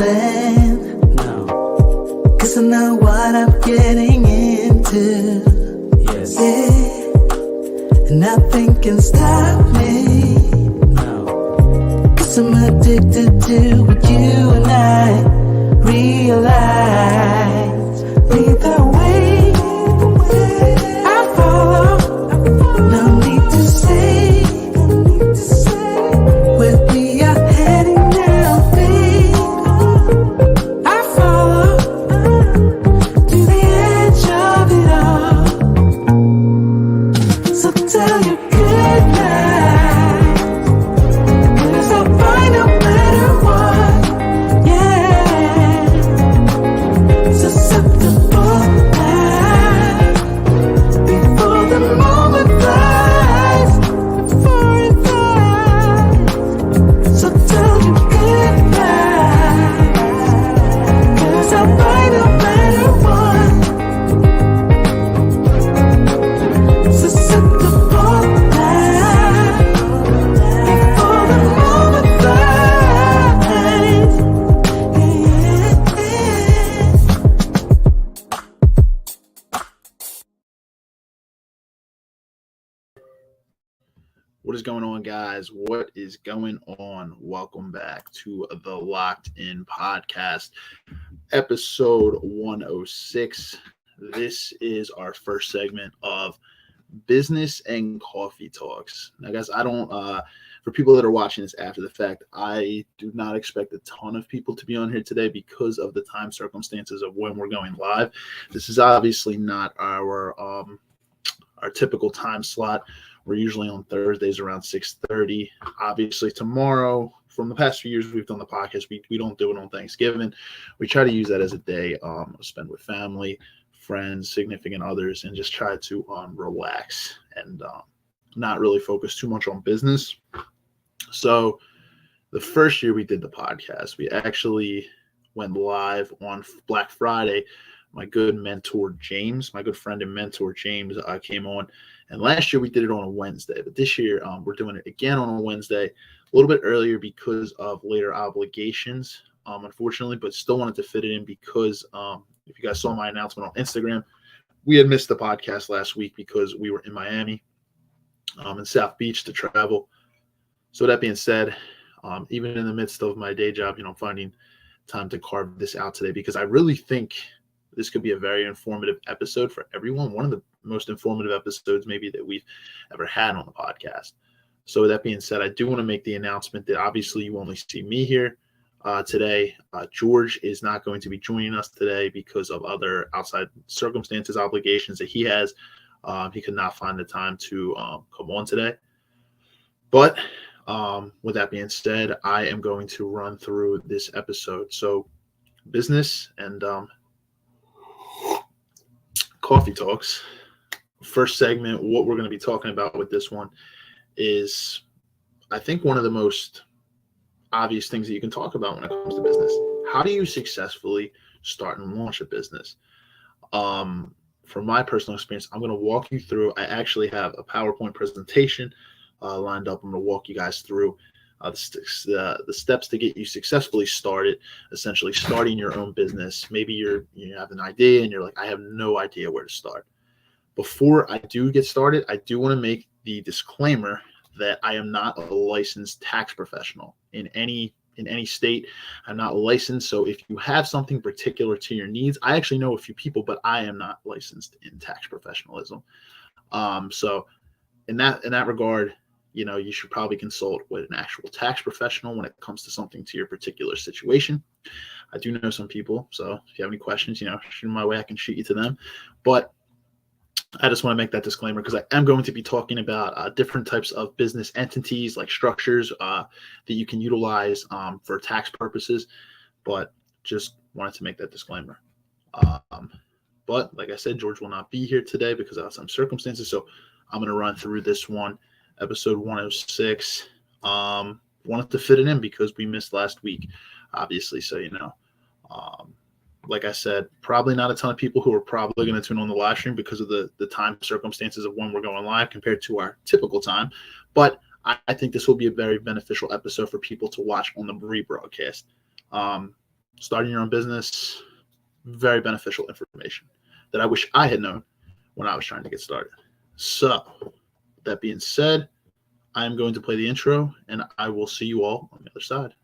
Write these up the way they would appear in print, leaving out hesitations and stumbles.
plan. No. Cause I know what I'm getting into. Yes. Yeah. And nothing can stop me. No. Cause I'm addicted to what you and I realize. Either way, I follow. No need to say where we are heading now, babe. I follow to the edge of it all. So tell your good night, 'cause I'll find no matter what. Yeah, susceptible now before the moment flies, before it flies. So tell your good night, 'cause I'll find no matter what. Susceptible now before the moment flies. What is going on, guys? What is going on? Welcome back to the Locked In Podcast, episode 106. This is our first segment of business and coffee talks. Now, guys, I don't, for people that are watching this after the fact, I do not expect a ton of people to be on here today because of the time circumstances of when we're going live. This is obviously not our typical time slot. We're usually on Thursdays around 6:30. Obviously, tomorrow, from the past few years we've done the podcast, we don't do it on Thanksgiving. We try to use that as a day spend with family, friends, significant others, and just try to relax and not really focus too much on business. So the first year we did the podcast, we actually went live on Black Friday. My good mentor, James, my good friend and mentor, James, came on. And last year we did it on a Wednesday. But this year we're doing it again on a Wednesday, a little bit earlier because of later obligations, unfortunately, but still wanted to fit it in because if you guys saw my announcement on Instagram, we had missed the podcast last week because we were in Miami, in South Beach to travel. So that being said, even in the midst of my day job, I'm finding time to carve this out today because I really think this could be a very informative episode for everyone. One of the most informative episodes maybe that we've ever had on the podcast. So with that being said, I do want to make the announcement that obviously you only see me here today. George is not going to be joining us today because of other outside circumstances, obligations that he has. He could not find the time to come on today. But with that being said, I am going to run through this episode. So business and coffee talks. First segment, what we're going to be talking about with this one is, I think, one of the most obvious things that you can talk about when it comes to business. How do you successfully start and launch a business? From my personal experience, I'm going to walk you through. I actually have a PowerPoint presentation lined up. I'm going to walk you guys through the steps to get you successfully started, essentially starting your own business. Maybe you have an idea and you're like, I have no idea where to start. Before I do get started, I do want to make the disclaimer that I am not a licensed tax professional in any state. I'm not licensed. So if you have something particular to your needs, I actually know a few people, but I am not licensed in tax professionalism. So in that regard, you should probably consult with an actual tax professional when it comes to something to your particular situation. I do know some people, so if you have any questions, shoot them my way. I can shoot you to them. But I just want to make that disclaimer because I am going to be talking about different types of business entities, like structures that you can utilize for tax purposes. But just wanted to make that disclaimer. But like I said, George will not be here today because of some circumstances. So I'm going to run through this one, episode 106. Wanted to fit it in because we missed last week, obviously. So, like I said, probably not a ton of people who are probably going to tune on the live stream because of the time circumstances of when we're going live compared to our typical time. But I think this will be a very beneficial episode for people to watch on the rebroadcast. starting your own business, very beneficial information that I wish I had known when I was trying to get started. So, that being said, I am going to play the intro, and I will see you all on the other side.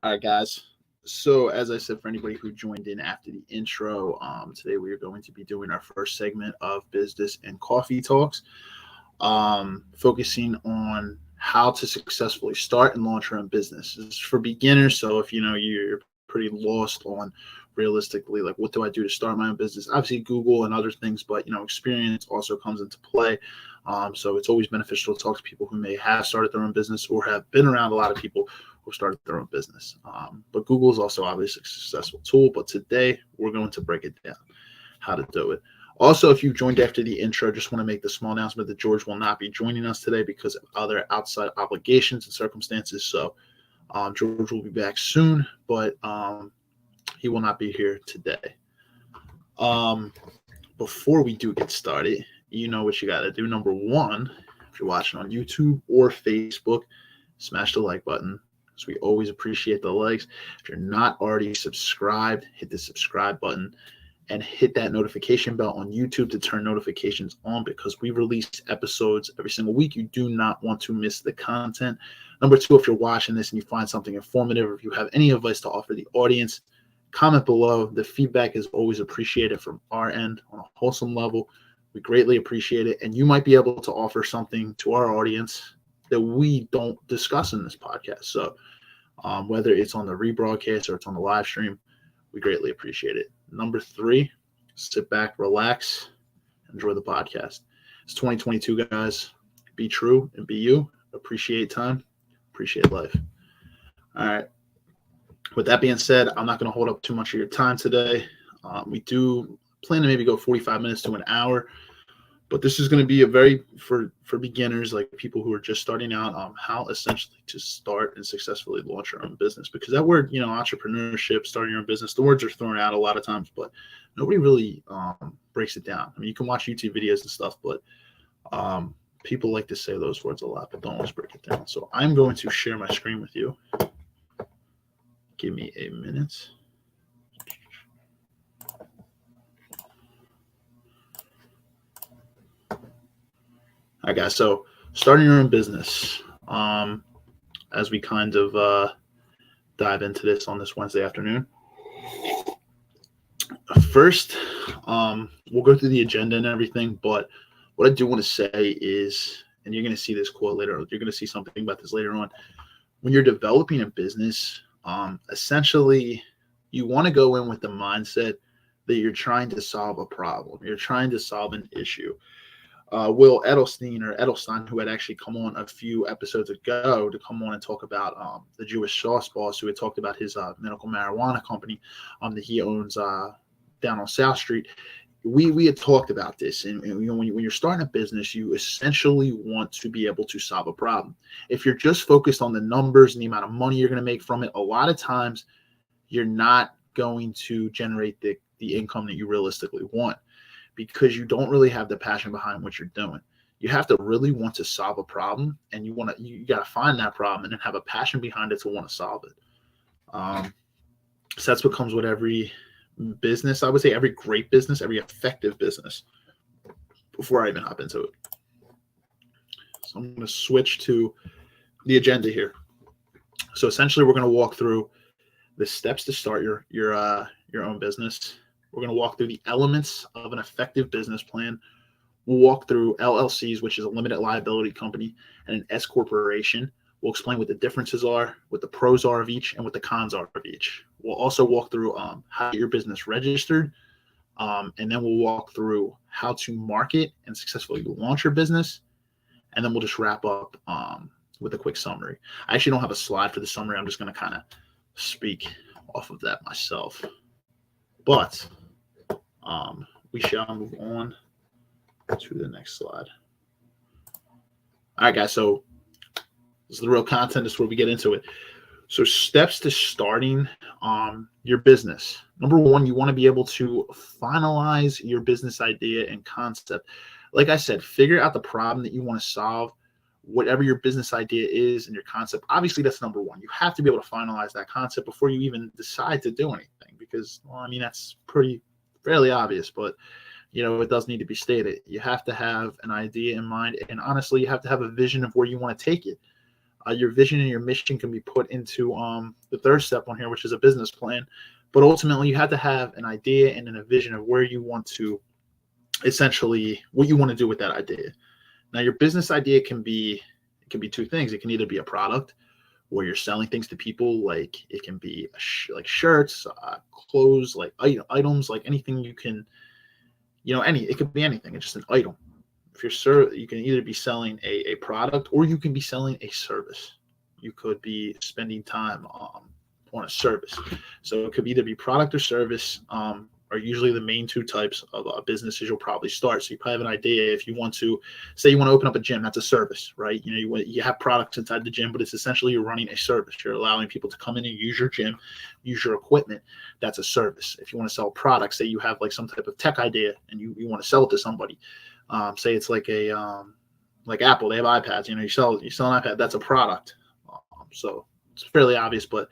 All right, guys. So, as I said, for anybody who joined in after the intro, today we are going to be doing our first segment of Business and Coffee Talks, focusing on how to successfully start and launch your own business. This is for beginners. So, if you're pretty lost on realistically, like, what do I do to start my own business? Obviously, Google and other things, but experience also comes into play. So, it's always beneficial to talk to people who may have started their own business or have been around a lot of people who started their own business. But Google is also obviously a successful tool. But today we're going to break it down, how to do it. Also, if you joined after the intro, just want to make the small announcement that George will not be joining us today because of other outside obligations and circumstances. So George will be back soon, but he will not be here today. Before we do get started, you know what you got to do. Number one, if you're watching on YouTube or Facebook, smash the like button. So we always appreciate the likes. If you're not already subscribed, hit the subscribe button and hit that notification bell on YouTube to turn notifications on because we release episodes every single week. You do not want to miss the content. Number two, if you're watching this and you find something informative or if you have any advice to offer the audience, comment below. The feedback is always appreciated from our end on a wholesome level. We greatly appreciate it. And you might be able to offer something to our audience that we don't discuss in this podcast. So whether it's on the rebroadcast or it's on the live stream, we greatly appreciate it. Number three, sit back, relax, enjoy the podcast. It's 2022, guys. Be true and be you. Appreciate time. Appreciate life. All right. With that being said, I'm not going to hold up too much of your time today. We do plan to maybe go 45 minutes to an hour. But this is going to be a very, for beginners, like people who are just starting out, how essentially to start and successfully launch your own business. Because that word, entrepreneurship, starting your own business, the words are thrown out a lot of times, but nobody really breaks it down. I mean, you can watch YouTube videos and stuff, but people like to say those words a lot, but don't always break it down. So I'm going to share my screen with you. Give me a minute. All right, guys. So starting your own business, as we kind of dive into this on this Wednesday afternoon. First, we'll go through the agenda and everything, but what I do want to say is, and you're going to see this quote later, you're going to see something about this later on. When you're developing a business, essentially, you want to go in with the mindset that you're trying to solve a problem. You're trying to solve an issue. Will Edelstein, who had actually come on a few episodes ago to come on and talk about the Jewish sauce boss, who had talked about his medical marijuana company that he owns down on South Street. We had talked about this, and when you're starting a business, you essentially want to be able to solve a problem. If you're just focused on the numbers and the amount of money you're going to make from it, a lot of times you're not going to generate the income that you realistically want, because you don't really have the passion behind what you're doing. You have to really want to solve a problem, and you got to find that problem and then have a passion behind it to want to solve it. So that's what comes with every business. I would say every great business, every effective business, before I even hop into it. So I'm going to switch to the agenda here. So essentially, we're going to walk through the steps to start your own business. We're going to walk through the elements of an effective business plan. We'll walk through LLCs, which is a limited liability company, and an S corporation. We'll explain what the differences are, what the pros are of each, and what the cons are of each. We'll also walk through how to get your business registered, and then we'll walk through how to market and successfully launch your business, and then we'll just wrap up with a quick summary. I actually don't have a slide for the summary. I'm just going to kind of speak off of that myself. But we shall move on to the next slide. All right, guys. So this is the real content. This is where we get into it. So steps to starting your business. Number one, you want to be able to finalize your business idea and concept. Like I said, figure out the problem that you want to solve, whatever your business idea is and your concept. Obviously, that's number one. You have to be able to finalize that concept before you even decide to do anything, because, well, I mean, that's fairly obvious, but it does need to be stated. You have to have an idea in mind, and honestly, you have to have a vision of where you want to take it. Your vision and your mission can be put into the third step on here, which is a business plan. But ultimately, you have to have an idea and then a vision of where you want to, essentially, what you want to do with that idea. Now, your business idea can be two things. It can either be a product where you're selling things to people, like it can be like shirts, clothes, like items, like anything you can, it could be anything. It's just an item. If you can either be selling a product, or you can be selling a service. You could be spending time on a service. So it could either be product or service, are usually the main two types of businesses you'll probably start. So you probably have an idea. If you want to, say you want to open up a gym, that's a service, right? You have products inside the gym, but it's essentially you're running a service. You're allowing people to come in and use your gym, use your equipment. That's a service. If you want to sell products, say you have like some type of tech idea and you want to sell it to somebody, say it's like like Apple, they have iPads, you sell an iPad, that's a product. So it's fairly obvious, but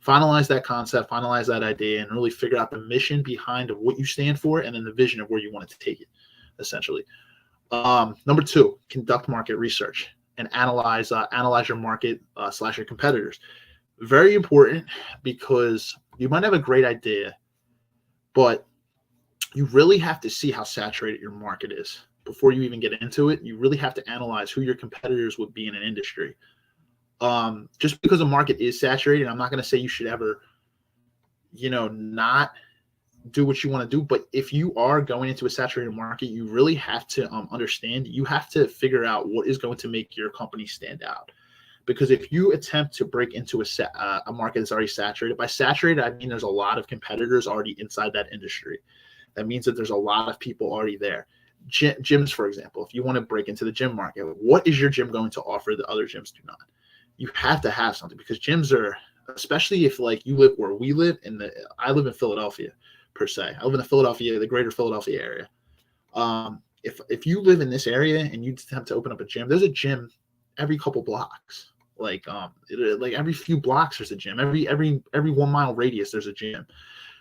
finalize that concept, finalize that idea, and really figure out the mission behind of what you stand for, and then the vision of where you want it to take it, essentially. Number two, conduct market research and analyze your market / your competitors. Very important, because you might have a great idea, but you really have to see how saturated your market is before you even get into it. You really have to analyze who your competitors would be in an industry. Just because a market is saturated, I'm not going to say you should ever, not do what you want to do. But if you are going into a saturated market, you really have to understand, you have to figure out what is going to make your company stand out. Because if you attempt to break into a market that's already saturated, by saturated, I mean there's a lot of competitors already inside that industry. That means that there's a lot of people already there. Gyms, for example, if you want to break into the gym market, what is your gym going to offer that other gyms do not? You have to have something, because gyms are, especially if like you live where we live I live in Philadelphia per se. I live in the greater Philadelphia area. If you live in this area and you attempt to open up a gym, there's a gym every couple blocks. Like every few blocks there's a gym. Every 1 mile radius there's a gym.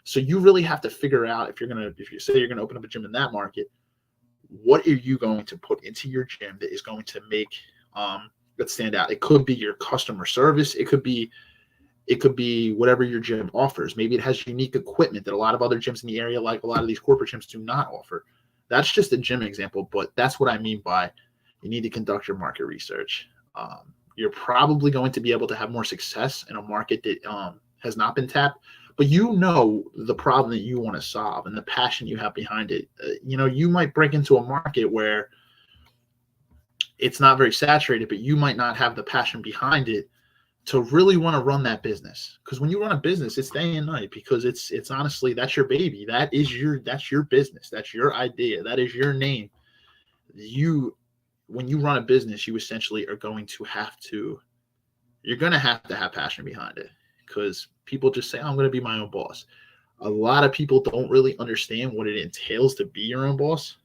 So you really have to figure out, if you say you're gonna open up a gym in that market, what are you going to put into your gym that is going to make that stand out? It could be your customer service. It could be whatever your gym offers. Maybe it has unique equipment that a lot of other gyms in the area, like a lot of these corporate gyms, do not offer. That's just a gym example, but that's what I mean by you need to conduct your market research. You're probably going to be able to have more success in a market that has not been tapped, but the problem that you want to solve and the passion you have behind it. You might break into a market where it's not very saturated, but you might not have the passion behind it to really want to run that business. Because when you run a business, it's day and night, because it's honestly, that's your baby. That's your business. That's your idea. That is your name. When you run a business, you essentially are going to have to have passion behind it, because people just say, I'm going to be my own boss. A lot of people don't really understand what it entails to be your own boss.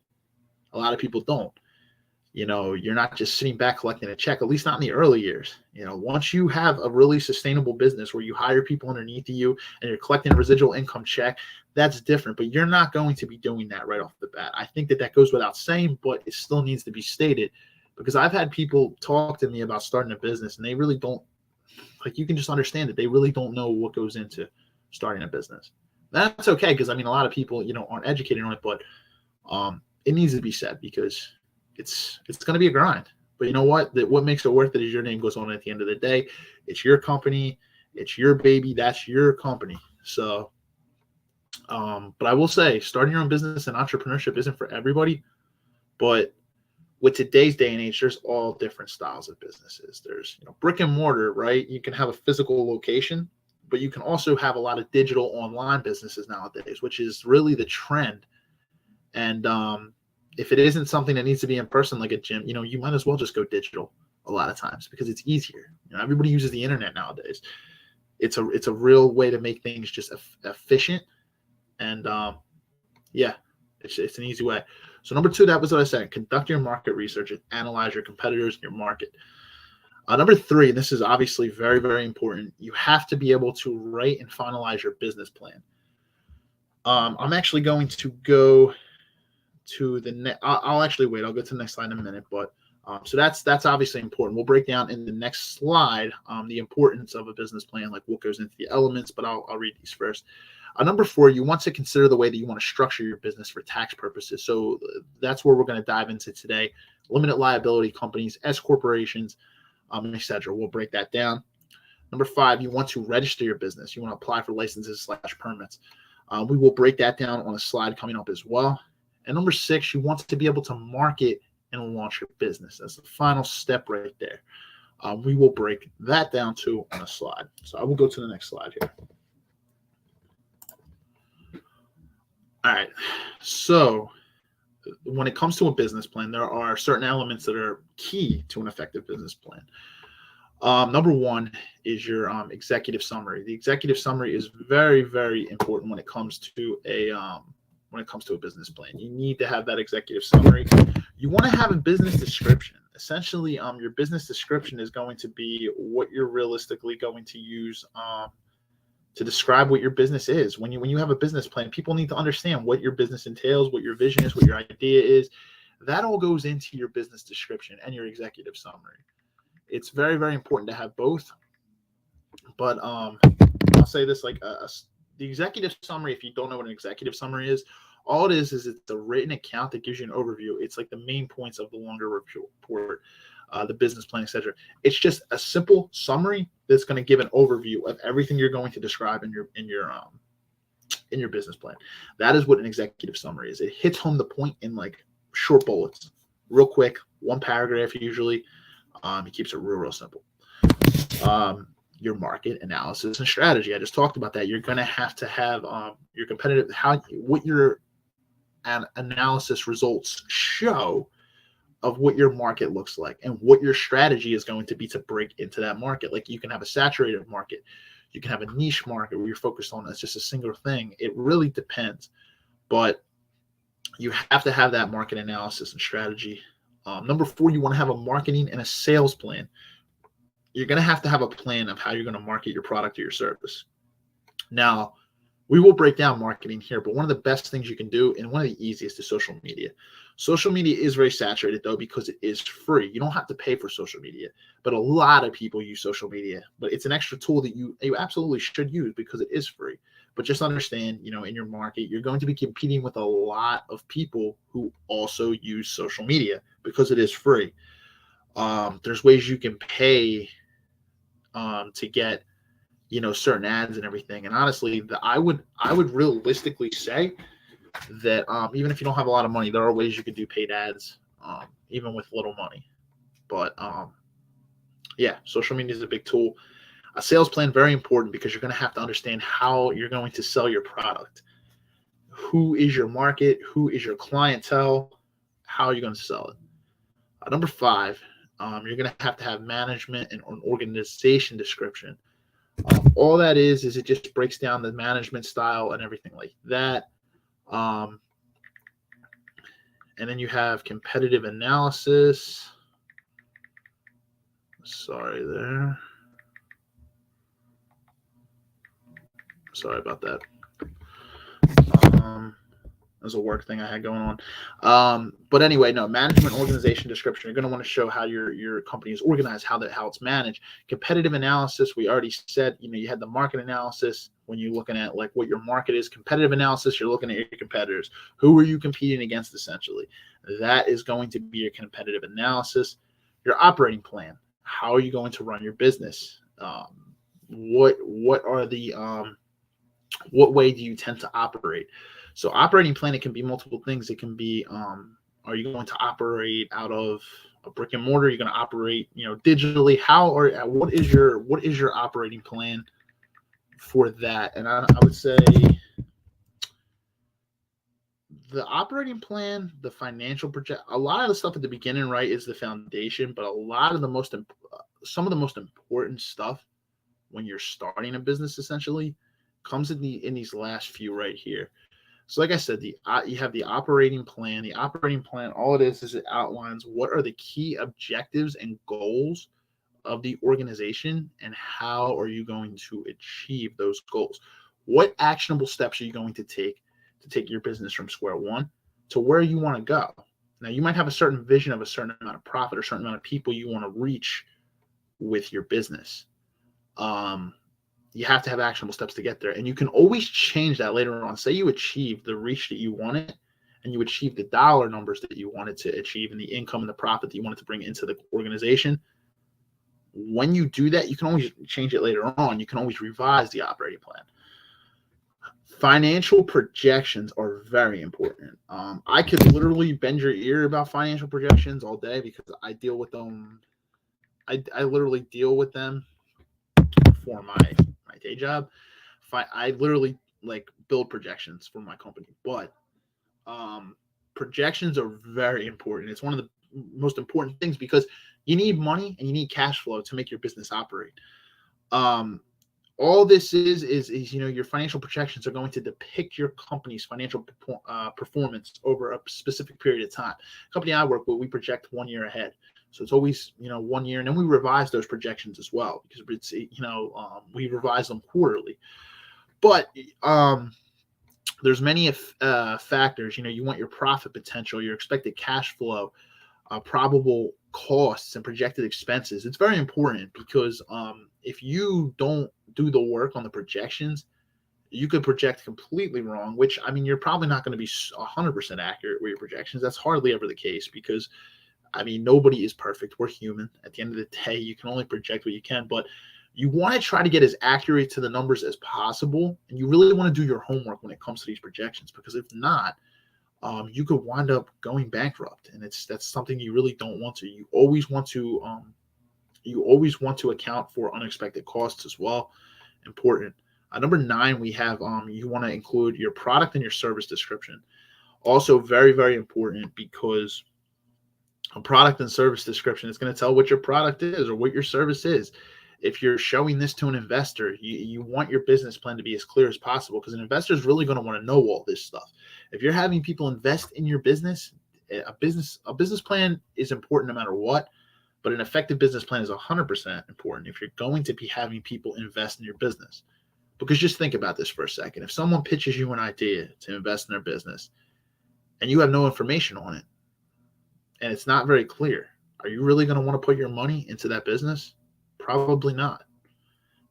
A lot of people don't. You're not just sitting back collecting a check, at least not in the early years. Once you have a really sustainable business where you hire people underneath you and you're collecting a residual income check, that's different. But you're not going to be doing that right off the bat. I think that goes without saying, but it still needs to be stated, because I've had people talk to me about starting a business and they really don't, like, you can just understand that they really don't know what goes into starting a business. That's okay, because a lot of people, aren't educated on it, but it needs to be said, because it's going to be a grind. But you know what? What makes it worth it is your name goes on at the end of the day. It's your company. It's your baby. That's your company. So, but I will say, starting your own business and entrepreneurship isn't for everybody. But with today's day and age, there's all different styles of businesses. There's brick and mortar, right? You can have a physical location, but you can also have a lot of digital online businesses nowadays, which is really the trend. And if it isn't something that needs to be in person, like a gym, you might as well just go digital a lot of times, because it's easier. Everybody uses the internet nowadays. It's a real way to make things just efficient. And it's an easy way. So number 2, that was what I said. Conduct your market research and analyze your competitors and your market. Number 3, and this is obviously very, very important. You have to be able to write and finalize your business plan. I'm actually going to go to the next. I'll actually wait. I'll go to the next slide in a minute. But so that's obviously important. We'll break down in the next slide the importance of a business plan, like what goes into the elements. But I'll read these first. Number 4, you want to consider the way that you want to structure your business for tax purposes. So that's where we're going to dive into today. Limited liability companies, S corporations, etc. We'll break that down. Number 5, you want to register your business. You want to apply for licenses / permits. We will break that down on a slide coming up as well. And number 6, you want to be able to market and launch your business. That's the final step right there. We will break that down too on a slide. So I will go to the next slide here. All right. So when it comes to a business plan, there are certain elements that are key to an effective business plan. Number 1 is your executive summary. The executive summary is very, very important when it comes to a business plan. You need to have that executive summary. You want to have a business description. Essentially, your business description is going to be what you're realistically going to use to describe what your business is. When you have a business plan, people need to understand what your business entails, what your vision is, what your idea is. That all goes into your business description and your executive summary. It's very, very important to have both. But I'll say this, like the executive summary, if you don't know what an executive summary is, all it is it's a written account that gives you an overview. It's like the main points of the longer report, the business plan, etc. It's just a simple summary that's going to give an overview of everything you're going to describe in your business plan. That is what an executive summary is. It hits home the point in like short bullets, real quick, 1 paragraph usually. It keeps it real simple. Your market analysis and strategy. I just talked about that. You're going to have your competitive, what your analysis results show of what your market looks like and what your strategy is going to be to break into that market. Like, you can have a saturated market, you can have a niche market where you're focused on that's just a single thing. It really depends, but you have to have that market analysis and strategy. Number 4, you want to have a marketing and a sales plan. You're going to have a plan of how you're going to market your product or your service. Now, we will break down marketing here, but one of the best things you can do, and one of the easiest, is social media. Social media is very saturated, though, because it is free. You don't have to pay for social media, but a lot of people use social media. But it's an extra tool that you absolutely should use because it is free. But just understand, in your market, you're going to be competing with a lot of people who also use social media because it is free. There's ways you can pay to get certain ads and everything. And honestly, I would realistically say that even if you don't have a lot of money, there are ways you could do paid ads even with little money. But yeah, social media is a big tool. A sales plan, very important, because you're going to have to understand how you're going to sell your product. Who is your market? Who is your clientele? How are you going to sell it? Number 5, you're going to have management and an organization description. All that is it just breaks down the management style and everything like that. And then you have competitive analysis. Sorry there. Sorry about that. There's a work thing I had going on. But anyway, no, management organization description. You're going to want to show how your company is organized, how it's managed. Competitive analysis, we already said, you had the market analysis when you're looking at like what your market is. Competitive analysis, you're looking at your competitors. Who are you competing against essentially? That is going to be your competitive analysis. Your operating plan. How are you going to run your business? What way do you tend to operate? So operating plan, it can be multiple things. It can be, are you going to operate out of a brick and mortar? You're going to operate, digitally. What is your operating plan for that? And I would say the operating plan, the financial project, a lot of the stuff at the beginning, right, is the foundation. But a lot of some of the most important stuff when you're starting a business essentially comes in these last few right here. So like I said, you have the operating plan. The operating plan, all it is it outlines what are the key objectives and goals of the organization and how are you going to achieve those goals. What actionable steps are you going to take your business from square one to where you want to go? Now, you might have a certain vision of a certain amount of profit or a certain amount of people you want to reach with your business. You have to have actionable steps to get there. And you can always change that later on. Say you achieve the reach that you wanted and you achieve the dollar numbers that you wanted to achieve and the income and the profit that you wanted to bring into the organization. When you do that, you can always change it later on. You can always revise the operating plan. Financial projections are very important. I could literally bend your ear about financial projections all day because I deal with them. I literally deal with them for my day job. I literally build projections for my company, but projections are very important. It's one of the most important things because you need money and you need cash flow to make your business operate. All this is your financial projections are going to depict your company's financial performance over a specific period of time. The company I work with, we project 1 year ahead. So it's always, 1 year. And then we revise those projections as well because it's, we revise them quarterly. But there's many factors. You want your profit potential, your expected cash flow, probable costs and projected expenses. It's very important because if you don't do the work on the projections, you could project completely wrong, which, you're probably not going to be 100% accurate with your projections. That's hardly ever the case because nobody is perfect. We're human. At the end of the day, you can only project what you can, but you want to try to get as accurate to the numbers as possible. And you really want to do your homework when it comes to these projections, because if not, you could wind up going bankrupt. And that's something you really don't want to. You always want to account for unexpected costs as well. Important. Number 9, we have, you want to include your product and your service description. Also very, very important because a product and service description is going to tell what your product is or what your service is. If you're showing this to an investor, you want your business plan to be as clear as possible because an investor is really going to want to know all this stuff. If you're having people invest in your business, a business plan is important no matter what, but an effective business plan is 100% important if you're going to be having people invest in your business. Because just think about this for a second. If someone pitches you an idea to invest in their business and you have no information on it, and it's not very clear, are you really going to want to put your money into that business? Probably not.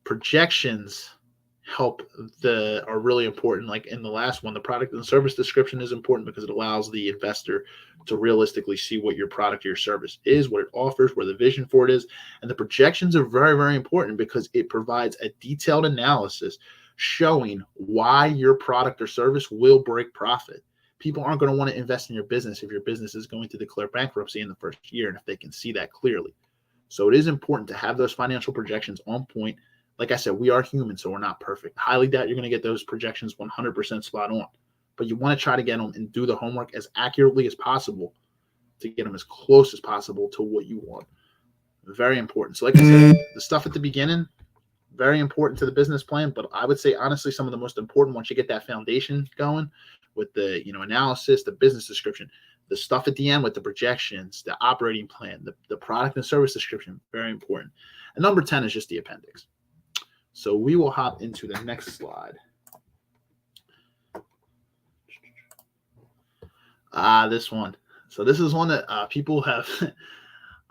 Projections are really important. Like in the last one, the product and service description is important because it allows the investor to realistically see what your product or your service is, what it offers, where the vision for it is. And the projections are very, very important because it provides a detailed analysis showing why your product or service will break profit. People aren't going to want to invest in your business if your business is going to declare bankruptcy in the first year and if they can see that clearly. So it is important to have those financial projections on point. Like I said, we are human, so we're not perfect. Highly doubt you're going to get those projections 100% spot on, but you want to try to get them and do the homework as accurately as possible to get them as close as possible to what you want. Very important. So like I said, the stuff at the beginning, very important to the business plan, but I would say honestly some of the most important once you get that foundation going with the analysis, the business description, the stuff at the end with the projections, the operating plan, the product and service description, very important. And number 10 is just the appendix. So we will hop into the next slide. This one. So this is one that people have,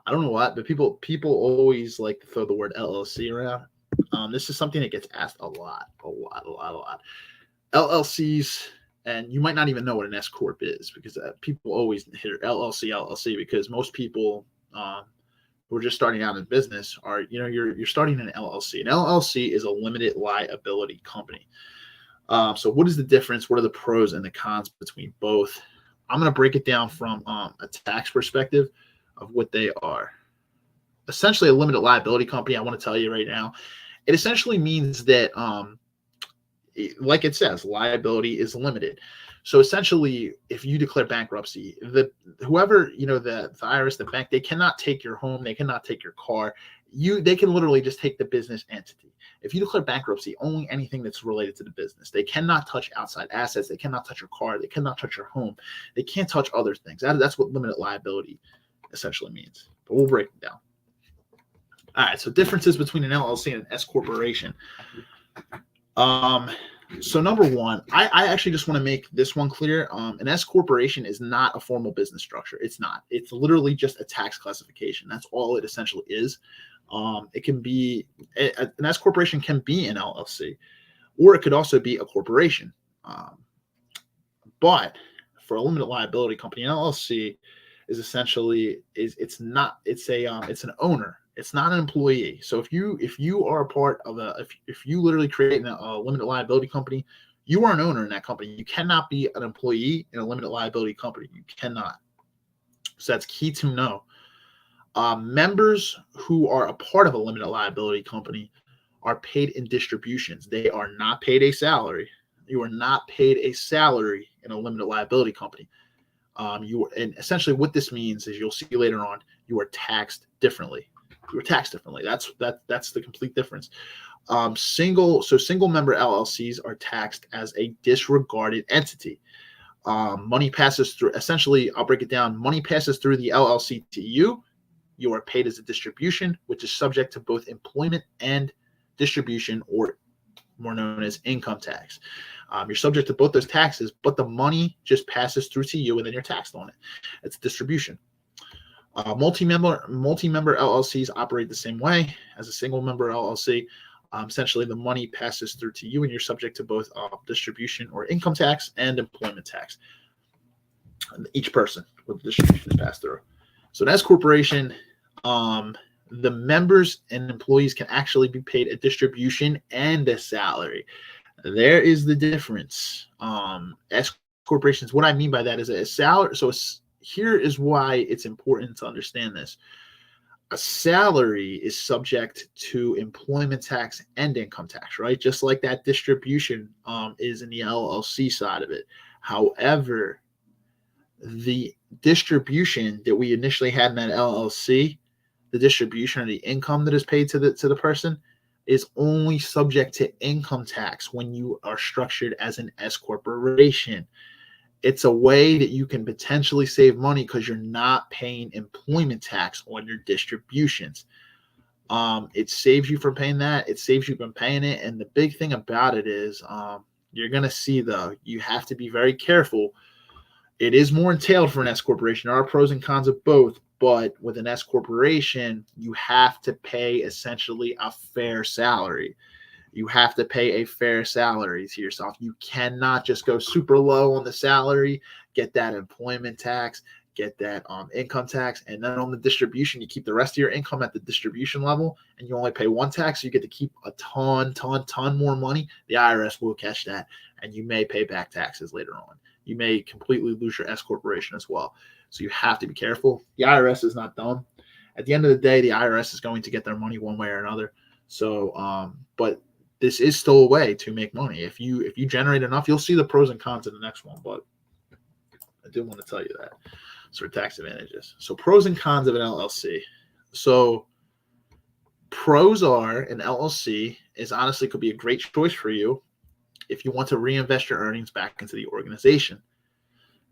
I don't know what, but people always like to throw the word LLC around. This is something that gets asked a lot. LLCs, and you might not even know what an S corp is because people always hear LLC because most people who are just starting out in business are, you're starting an LLC. An LLC is a limited liability company. So what is the difference? What are the pros and the cons between both? I'm going to break it down from a tax perspective of what they are. Essentially, a limited liability company, I want to tell you right now, it essentially means that, like it says, liability is limited. So essentially, if you declare bankruptcy, whoever, the IRS, the bank, they cannot take your home, they cannot take your car. They can literally just take the business entity. If you declare bankruptcy, only anything that's related to the business. They cannot touch outside assets. They cannot touch your car. They cannot touch your home. They can't touch other things. That's what limited liability essentially means. But we'll break it down. All right. So differences between an LLC and an S corporation. So number one, I actually just want to make this one clear. An S corporation is not a formal business structure. It's not. It's literally just a tax classification. That's all it essentially is. It can be an S corporation can be an LLC, or it could also be a corporation. But for a limited liability company, an LLC is essentially it's an owner. It's not an employee. So if you are a part of if you literally create a limited liability company, you are an owner in that company. You cannot be an employee in a limited liability company. You cannot. So that's key to know. Members who are a part of a limited liability company are paid in distributions. They are not paid a salary. You are not paid a salary in a limited liability company. And essentially what this means is you'll see later on, you are taxed differently. You are taxed differently. That's the complete difference. Single member LLCs are taxed as a disregarded entity. Money passes through. Essentially, I'll break it down. Money passes through the LLC to you. You are paid as a distribution, which is subject to both employment and distribution, or more known as income tax. You're subject to both those taxes, but the money just passes through to you, and then you're taxed on it. It's distribution. Multi-member LLCs operate the same way as a single member LLC. Essentially, the money passes through to you, and you're subject to both distribution or income tax and employment tax. Each person with the distribution is passed through. So an S corporation, the members and employees can actually be paid a distribution and a salary. There is the difference. S corporations, what I mean by that is a salary. So here is why it's important to understand this. A salary is subject to employment tax and income tax, right? Just like that distribution is in the LLC side of it. However, the distribution that we initially had in that LLC, the distribution or the income that is paid to the person, is only subject to income tax when you are structured as an S corporation. It's a way that you can potentially save money because you're not paying employment tax on your distributions. It saves you from paying that. It saves you from paying it. And the big thing about it is you're going to see, though, you have to be very careful. It is more entailed for an S corporation. There are pros and cons of both. But with an S corporation, you have to pay essentially a fair salary. You have to pay a fair salary to yourself. You cannot just go super low on the salary, get that employment tax, get that income tax, and then on the distribution, you keep the rest of your income at the distribution level, and you only pay one tax. So you get to keep a ton more money. The IRS will catch that, and you may pay back taxes later on. you may completely lose your S corporation as well. So you have to be careful. The IRS is not dumb. At the end of the day, the IRS is going to get their money one way or another. So, but this is still a way to make money. If you generate enough, you'll see the pros and cons in the next one. But I did want to tell you that. So tax advantages. So pros and cons of an LLC. So pros are an LLC is honestly could be a great choice for you if you want to reinvest your earnings back into the organization.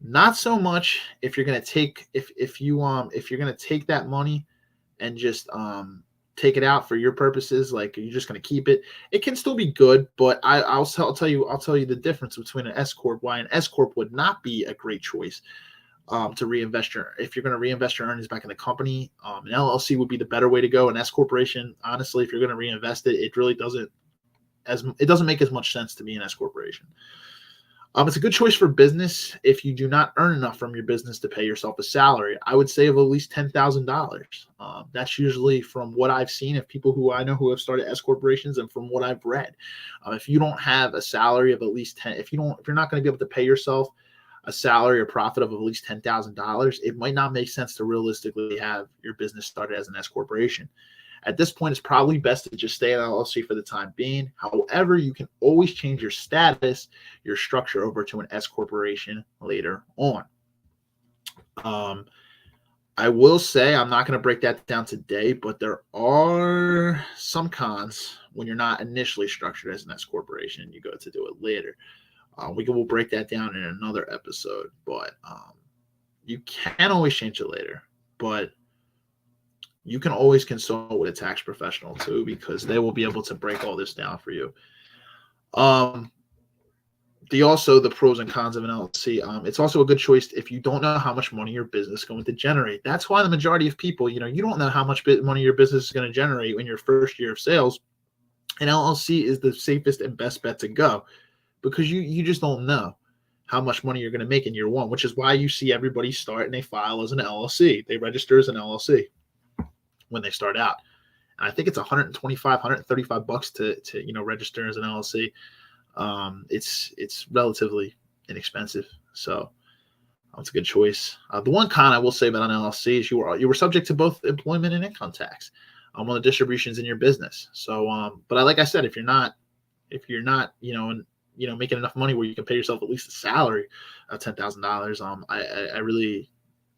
Not so much if you're going to take if you're going to take that money and just take it out for your purposes, like you're just going to keep it. It can still be good, but I'll tell you the difference between an S corp. Why an S corp would not be a great choice to reinvest if you're going to reinvest your earnings back in the company. An LLC would be the better way to go. An S corporation, honestly, if you're going to reinvest it, it really doesn't make as much sense to be an S corporation. It's a good choice for business if you do not earn enough from your business to pay yourself a salary. I would say of at least $10,000. That's usually from what I've seen of people who I know who have started S corporations and from what I've read. If you don't have a salary of at least 10, if you're not going to be able to pay yourself a salary or profit of at least $10,000, it might not make sense to realistically have your business started as an S corporation. At this point, it's probably best to just stay at LLC for the time being. However, you can always change your status, your structure over to an S corporation later on. I will say I'm not going to break that down today, but there are some cons when you're not initially structured as an S corporation and you go to do it later. We'll break that down in another episode, but you can always change it later. But you can always consult with a tax professional too, because they will be able to break all this down for you. The pros and cons of an LLC. It's also a good choice if you don't know how much money your business is going to generate. That's why the majority of people, you don't know how much money your business is going to generate in your first year of sales. An LLC is the safest and best bet to go because you just don't know how much money you're going to make in year one, which is why you see everybody start and they file as an LLC. They register as an LLC when they start out. And I think it's $125, $135 to register as an LLC. It's relatively inexpensive, so it's a good choice. The one con I will say about an LLC is you were subject to both employment and income tax on the distributions in your business. So, but like I said, if you're not making enough money where you can pay yourself at least a salary of $10,000, I really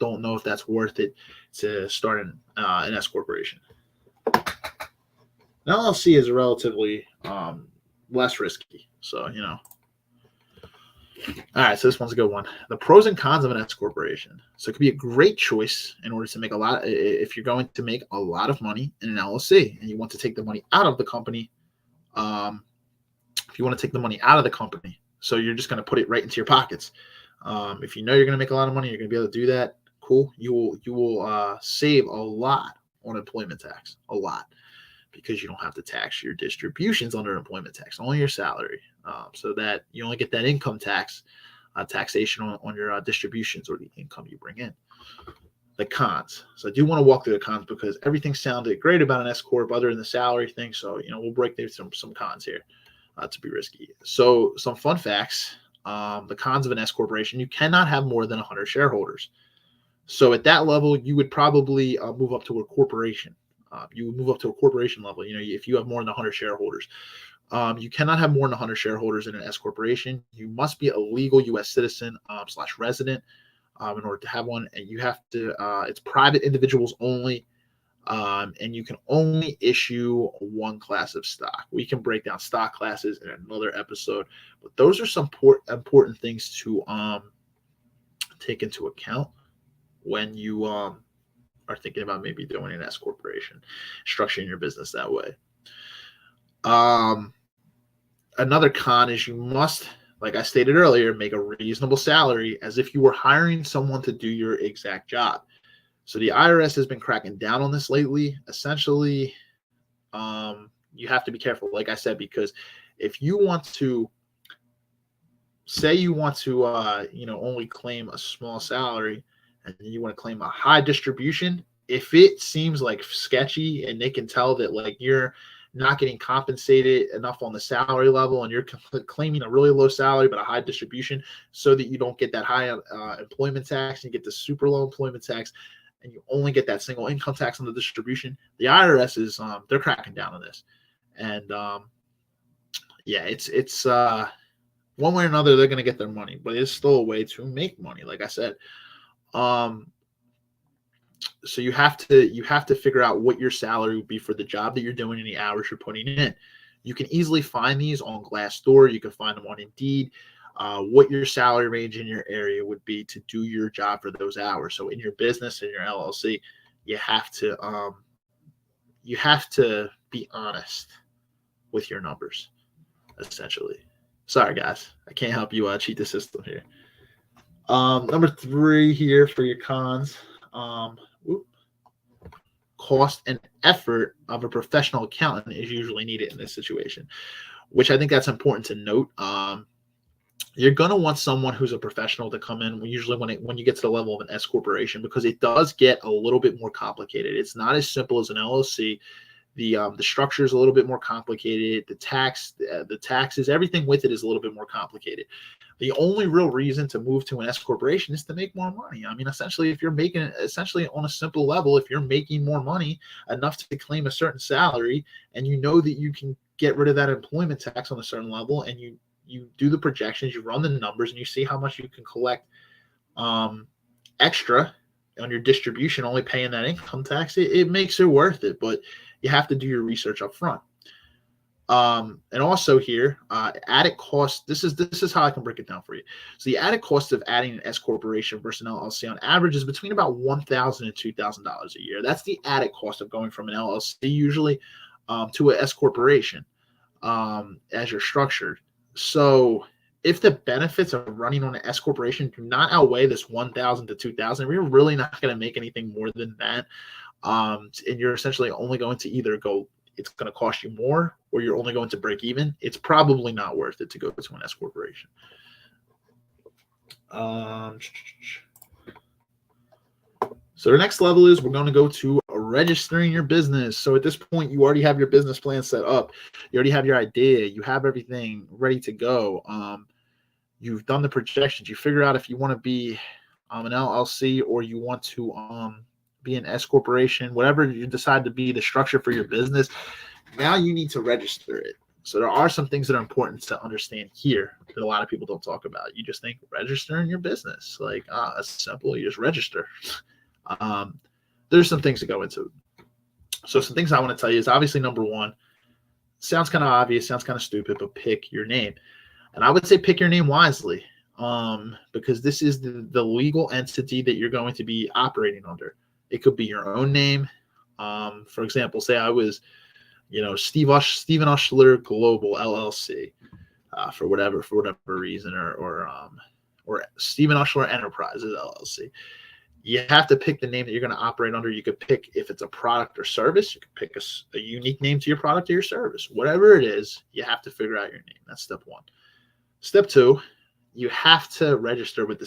don't know if that's worth it to start an S corporation. An LLC is relatively less risky. So, All right, so this one's a good one. The pros and cons of an S corporation. So it could be a great choice in order to make if you're going to make a lot of money in an LLC and you want to take the money out of the company. If you want to take the money out of the company, so you're just going to put it right into your pockets. If you know you're going to make a lot of money, you're going to be able to do that. Cool. You will save a lot on employment tax, a lot, because you don't have to tax your distributions under employment tax, only your salary, so that you only get that income tax taxation on your distributions or the income you bring in. The cons. So I do want to walk through the cons because everything sounded great about an S corp other than the salary thing. So we'll break through some cons here to be risky. So some fun facts. The cons of an S corporation: you cannot have more than 100 shareholders. So at that level, you would probably move up to a corporation. You would move up to a corporation level. If you have more than 100 shareholders, you cannot have more than 100 shareholders in an S corporation. You must be a legal U.S. citizen / resident in order to have one. And you have to. It's private individuals only, and you can only issue one class of stock. We can break down stock classes in another episode, but those are some important things to take into account when you are thinking about maybe doing an S corporation, structuring your business that way. Another con is you must, like I stated earlier, make a reasonable salary as if you were hiring someone to do your exact job. So the IRS has been cracking down on this lately. Essentially, you have to be careful, like I said, because if you want to only claim a small salary, and you want to claim a high distribution, if it seems like sketchy and they can tell that like you're not getting compensated enough on the salary level, and you're claiming a really low salary but a high distribution so that you don't get that high employment tax, and you get the super low employment tax, and you only get that single income tax on the distribution, the IRS is they're cracking down on this. And yeah, it's one way or another they're going to get their money, but it's still a way to make money, like I said. So you have to figure out what your salary would be for the job that you're doing and the hours you're putting in. You can easily find these on Glassdoor. You can find them on Indeed. What your salary range in your area would be to do your job for those hours. So in your business, in your LLC, you have to be honest with your numbers, essentially. Sorry, guys, I can't help you cheat the system here. Number 3 here for your cons. Cost and effort of a professional accountant is usually needed in this situation, which I think that's important to note. You're going to want someone who's a professional to come in usually when you get to the level of an S corporation, because it does get a little bit more complicated. It's not as simple as an LLC. The structure is a little bit more complicated. The taxes, everything with it is a little bit more complicated. The only real reason to move to an S corporation is to make more money. I mean, essentially, if you're making essentially on a simple level, if you're making more money enough to claim a certain salary, and you know that you can get rid of that employment tax on a certain level, and you do the projections, you run the numbers, and you see how much you can collect extra on your distribution, only paying that income tax, it makes it worth it. But you have to do your research up front. And also here, added cost. This is how I can break it down for you. So the added cost of adding an S corporation versus an LLC on average is between about $1,000 and $2,000 a year. That's the added cost of going from an LLC usually to an S corporation as you're structured. So if the benefits of running on an S corporation do not outweigh this $1,000 to $2,000, we're really not going to make anything more than that. And you're essentially only going to either it's going to cost you more, or you're only going to break even. It's probably not worth it to go to an S corporation. So the next level is we're going to go to registering your business. So at this point, you already have your business plan set up. You already have your idea. You have everything ready to go. You've done the projections. You figure out if you want to be an LLC or you want to be an S corporation, whatever you decide to be the structure for your business. Now you need to register it. So there are some things that are important to understand here that a lot of people don't talk about. You just think registering your business, like, that's simple. You just register. There's some things to go into. So some things I want to tell you is obviously number 1, sounds kind of obvious, sounds kind of stupid, but pick your name. And I would say pick your name wisely, because this is the legal entity that you're going to be operating under. It could be your own name. For example, say I was, Steven Ushler Global LLC, for whatever reason, or Steven Ushler Enterprises LLC. You have to pick the name that you're going to operate under. You could pick if it's a product or service. You could pick a unique name to your product or your service. Whatever it is, you have to figure out your name. That's step 1. Step 2, you have to register with the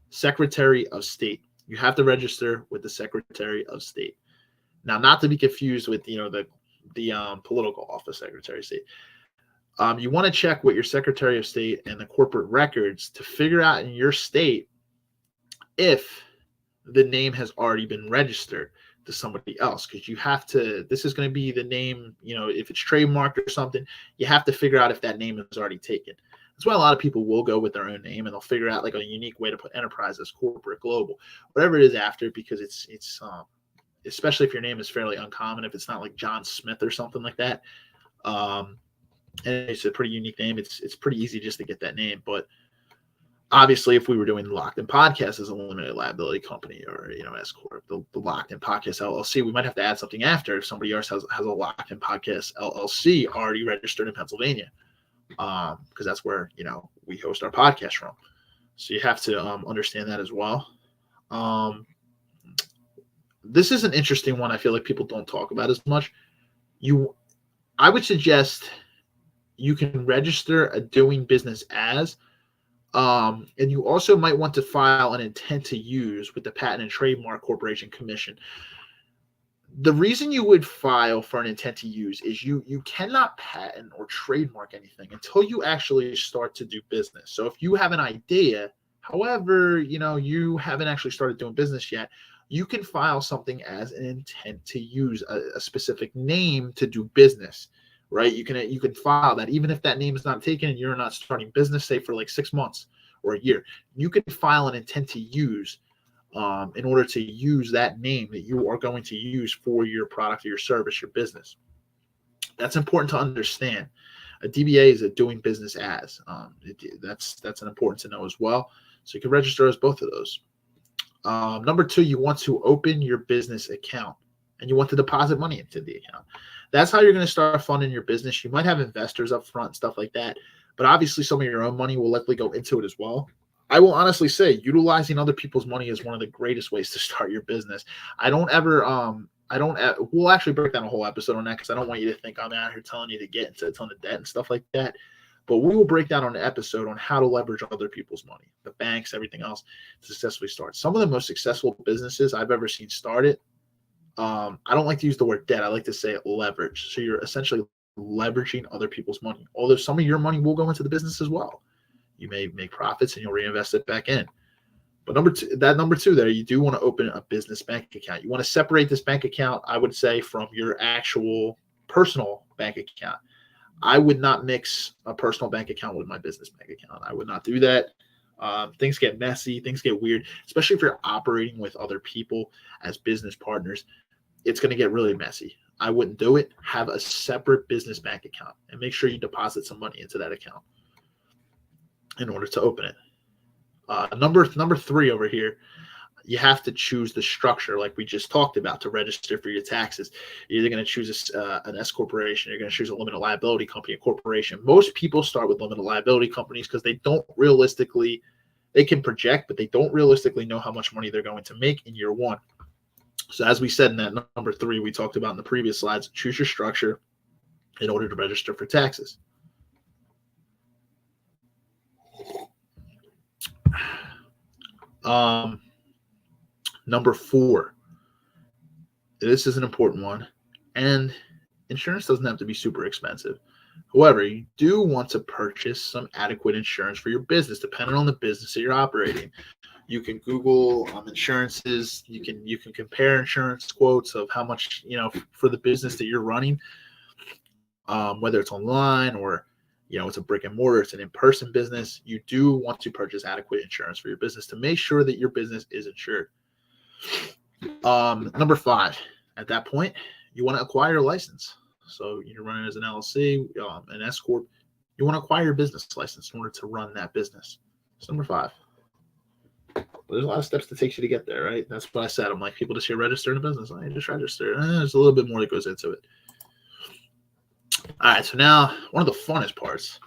Secretary of State. You have to register with the Secretary of State. Now, not to be confused with the political office, Secretary of State. You want to check with your Secretary of State and the corporate records to figure out in your state if the name has already been registered to somebody else, because you have to. This is going to be the name. If it's trademarked or something, you have to figure out if that name is already taken. That's why a lot of people will go with their own name, and they'll figure out like a unique way to put enterprise as corporate, global, whatever it is after, because it's especially if your name is fairly uncommon, if it's not like John Smith or something like that, and it's a pretty unique name. It's pretty easy just to get that name. But obviously, if we were doing Locked In Podcast as a limited liability company, or S corp, the Locked In Podcast LLC, we might have to add something after if somebody else has a Locked In Podcast LLC already registered in Pennsylvania. Because that's where we host our podcast from. So you have to understand that as well. This is an interesting one. I feel like people don't talk about as much. I would suggest you can register a doing business as, and you also might want to file an intent to use with the Patent and Trademark Corporation Commission. The reason you would file for an intent to use is you cannot patent or trademark anything until you actually start to do business. So if you have an idea, however, you haven't actually started doing business yet, you can file something as an intent to use a specific name to do business, right? You can file that even if that name is not taken and you're not starting business, say for like 6 months or a year, you can file an intent to use in order to use that name that you are going to use for your product or your service, your business. That's important to understand. A DBA is a doing business as. That's an important to know as well. So you can register as both of those. Number 2, you want to open your business account and you want to deposit money into the account. That's how you're going to start funding your business. You might have investors up front, stuff like that, but obviously some of your own money will likely go into it as well. I will honestly say utilizing other people's money is one of the greatest ways to start your business. We'll actually break down a whole episode on that because I don't want you to think I'm out here telling you to get into a ton of debt and stuff like that. But we will break down on an episode on how to leverage other people's money, the banks, everything else to successfully start. Some of the most successful businesses I've ever seen started, I don't like to use the word debt. I like to say leverage. So you're essentially leveraging other people's money. Although some of your money will go into the business as well. You may make profits and you'll reinvest it back in. But number two there, you do want to open a business bank account. You want to separate this bank account, I would say, from your actual personal bank account. I would not mix a personal bank account with my business bank account. I would not do that. Things get messy. Things get weird, especially if you're operating with other people as business partners. It's going to get really messy. I wouldn't do it. Have a separate business bank account and make sure you deposit some money into that account in order to open it. Number 3 over here, you have to choose the structure like we just talked about to register for your taxes. You're either going to choose an S corporation, you're going to choose a limited liability company, a corporation. Most people start with limited liability companies because they can project, but they don't realistically know how much money they're going to make in year one. So as we said in that number 3 we talked about in the previous slides, choose your structure in order to register for taxes. Number 4, this is an important one, and insurance doesn't have to be super expensive. However, you do want to purchase some adequate insurance for your business, depending on the business that you're operating. You can Google insurances. You can compare insurance quotes of how much for the business that you're running, whether it's online or it's a brick and mortar, it's an in-person business. You do want to purchase adequate insurance for your business to make sure that your business is insured. Number 5, at that point, you want to acquire a license. So you're running as an LLC, an S corp. You want to acquire your business license in order to run that business. That's number 5. There's a lot of steps that takes you to get there, right? That's what I said. I'm like, people just hear register in a business. I just register. There's a little bit more that goes into it. All right, so now one of the funnest parts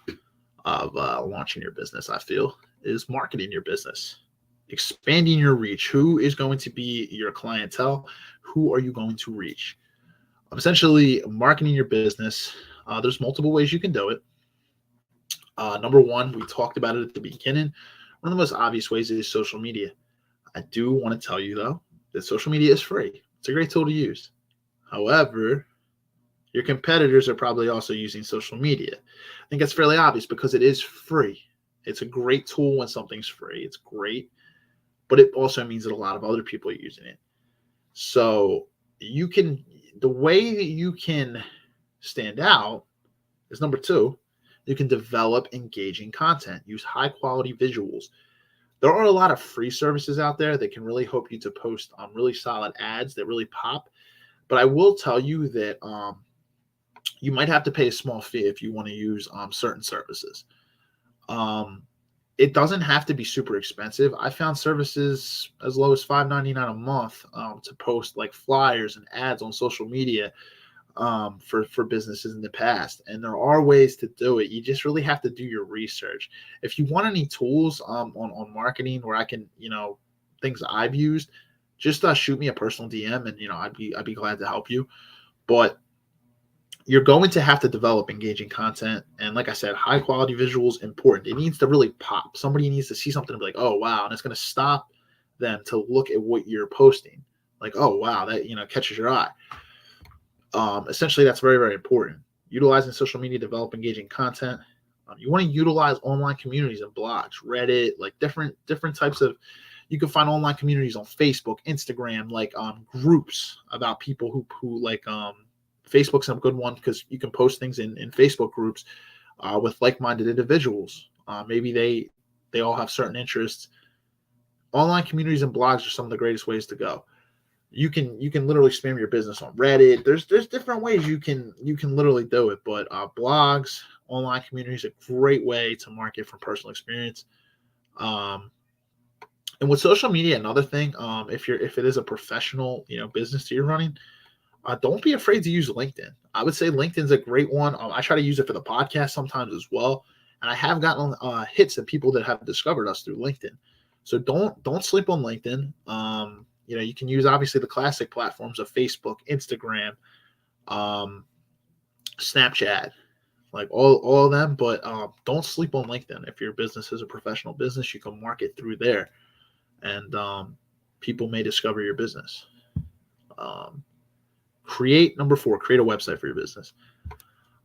of launching your business, I feel, is marketing your business, expanding your reach. Who is going to be your clientele? Who are you going to reach? Essentially, marketing your business, there's multiple ways you can do it. Number 1, we talked about it at the beginning. One of the most obvious ways is social media. I do want to tell you, though, that social media is free. It's a great tool to use. However, your competitors are probably also using social media. I think that's fairly obvious because it is free. It's a great tool when something's free. It's great, but it also means that a lot of other people are using it. So the way that you can stand out is number 2, you can develop engaging content, use high quality visuals. There are a lot of free services out there that can really help you to post on really solid ads that really pop. But I will tell you that you might have to pay a small fee if you want to use certain services. It doesn't have to be super expensive. I found services as low as $5.99 a month to post like flyers and ads on social media for businesses in the past. And there are ways to do it. You just really have to do your research. If you want any tools on marketing where I can, things I've used, just shoot me a personal DM and, I'd be glad to help you. But you're going to have to develop engaging content. And like I said, high quality visuals important. It needs to really pop. Somebody needs to see something and be like, oh, wow. And it's going to stop them to look at what you're posting. like, oh wow, that catches your eye. Essentially, that's very, very important. Utilizing social media to develop engaging content. You want to utilize online communities and blogs, Reddit, like different types of. You can find online communities on Facebook, Instagram, like groups about people who like Facebook's a good one because you can post things in Facebook groups with like-minded individuals. Maybe they all have certain interests. Online communities and blogs are some of the greatest ways to go. You can literally spam your business on Reddit. There's different ways you can literally do it, but blogs, online communities, a great way to market from personal experience. And with social media, another thing, if it is a professional business that you're running, don't be afraid to use LinkedIn. I would say LinkedIn's a great one. I try to use it for the podcast sometimes as well, and I have gotten hits of people that have discovered us through LinkedIn. So don't sleep on LinkedIn. You can use obviously the classic platforms of Facebook, Instagram, Snapchat, like all of them. But don't sleep on LinkedIn. If your business is a professional business, you can market through there, and people may discover your business. Number 4, create a website for your business.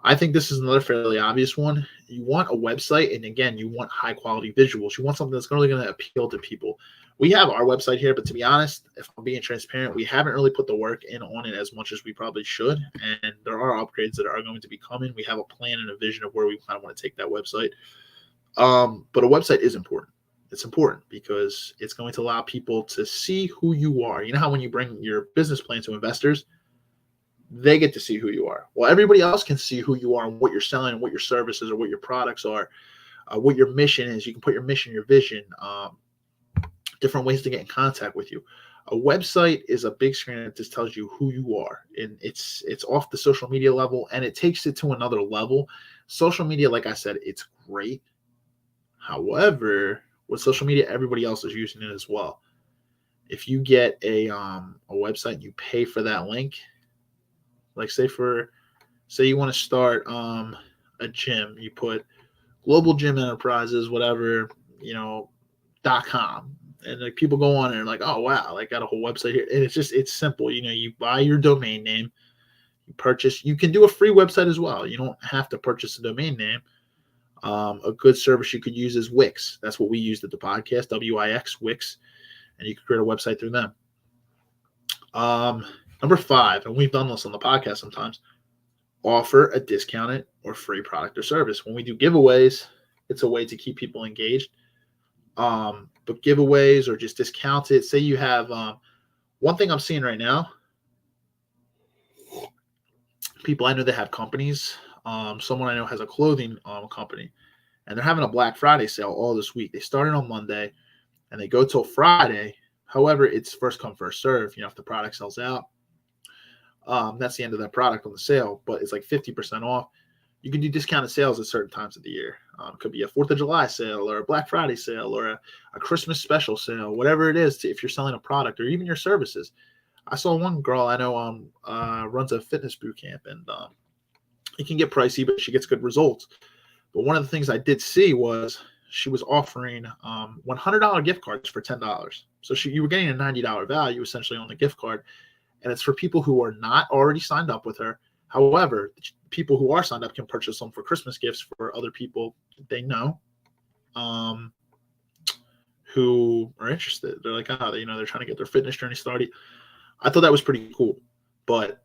I think this is another fairly obvious one. You want a website, and again, you want high quality visuals. You want something that's really going to appeal to people. We have our website here, but to be honest, if I'm being transparent, we haven't really put the work in on it as much as we probably should. And there are upgrades that are going to be coming. We have a plan and a vision of where we kind of want to take that website. But a website is important. It's important because it's going to allow people to see who you are. You know how when you bring your business plan to investors, they get to see who you are. Well, everybody else can see who you are and what you're selling and what your services or what your products are, what your mission is. You can put your mission, your vision, different ways to get in contact with you. A website is a big screen that just tells you who you are, and it's off the social media level, and it takes it to another level. Social media, like I said, it's great. However, with social media, everybody else is using it as well. If you get a website, you pay for that link. Like say you want to start a gym, you put Global Gym Enterprises, whatever, .com. And like people go on and like, oh wow, like got a whole website here. And it's simple. You buy your domain name, you can do a free website as well. You don't have to purchase a domain name. A good service you could use is Wix. That's what we used at the podcast, WIX, Wix. And you can create a website through them. Number 5, and we've done this on the podcast sometimes, offer a discounted or free product or service. When we do giveaways, it's a way to keep people engaged. But giveaways or just discounted, say you have one thing I'm seeing right now, people I know that have companies, someone I know has a clothing company, and they're having a Black Friday sale all this week. They started on Monday and they go till Friday. However, it's first come, first serve. If the product sells out, that's the end of that product on the sale, but it's like 50% off. You can do discounted sales at certain times of the year. It could be a 4th of July sale or a Black Friday sale or a Christmas special sale, whatever it is, if you're selling a product or even your services. I saw one girl I know runs a fitness boot camp, and it can get pricey, but she gets good results. But one of the things I did see was she was offering $100 gift cards for $10. So you were getting a $90 value essentially on the gift card. And it's for people who are not already signed up with her. However, people who are signed up can purchase them for Christmas gifts for other people they know who are interested. They're like, they're trying to get their fitness journey started. I thought that was pretty cool. But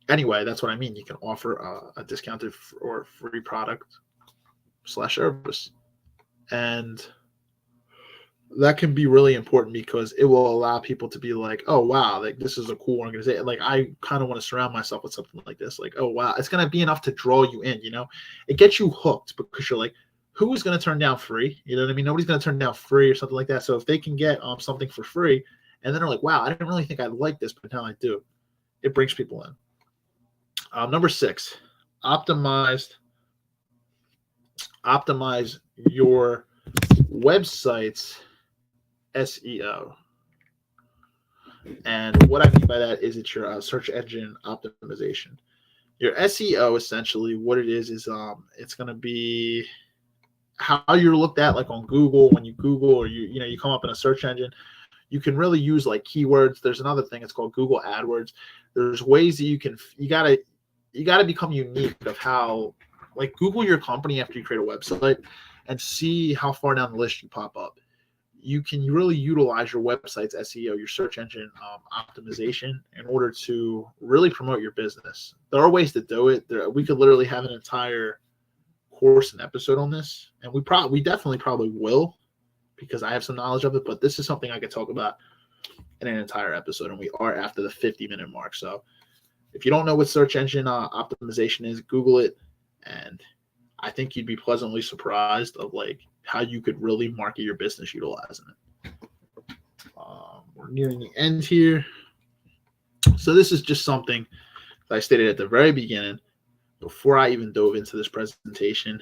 anyway, that's what I mean. You can offer a discounted or free product / service. And that can be really important because it will allow people to be like, oh, wow, like this is a cool organization. Like I kind of want to surround myself with something like this. Like, oh, wow, it's going to be enough to draw you in, It gets you hooked because you're like, who is going to turn down free? You know what I mean? Nobody's going to turn down free or something like that. So if they can get something for free and then they're like, wow, I didn't really think I'd like this, but now I do. It brings people in. Number 6, optimize your website's SEO. And what I mean by that is it's your search engine optimization. Your SEO, essentially, what it is it's going to be how you're looked at, like on Google. When you Google or you come up in a search engine, You can really use like keywords. There's another thing. It's called Google AdWords. There's ways that you gotta become unique of how, like, Google your company after you create a website and see how far down the list you pop up. You can really utilize your website's SEO, your search engine optimization, in order to really promote your business. There are ways to do it. We could literally have an entire course and episode on this, and we definitely probably will, because I have some knowledge of it. But this is something I could talk about in an entire episode, and we are after the 50-minute mark. So if you don't know what search engine optimization is, Google it, and I think you'd be pleasantly surprised of like how you could really market your business utilizing it. We're nearing the end here. So this is just something that I stated at the very beginning, before I even dove into this presentation.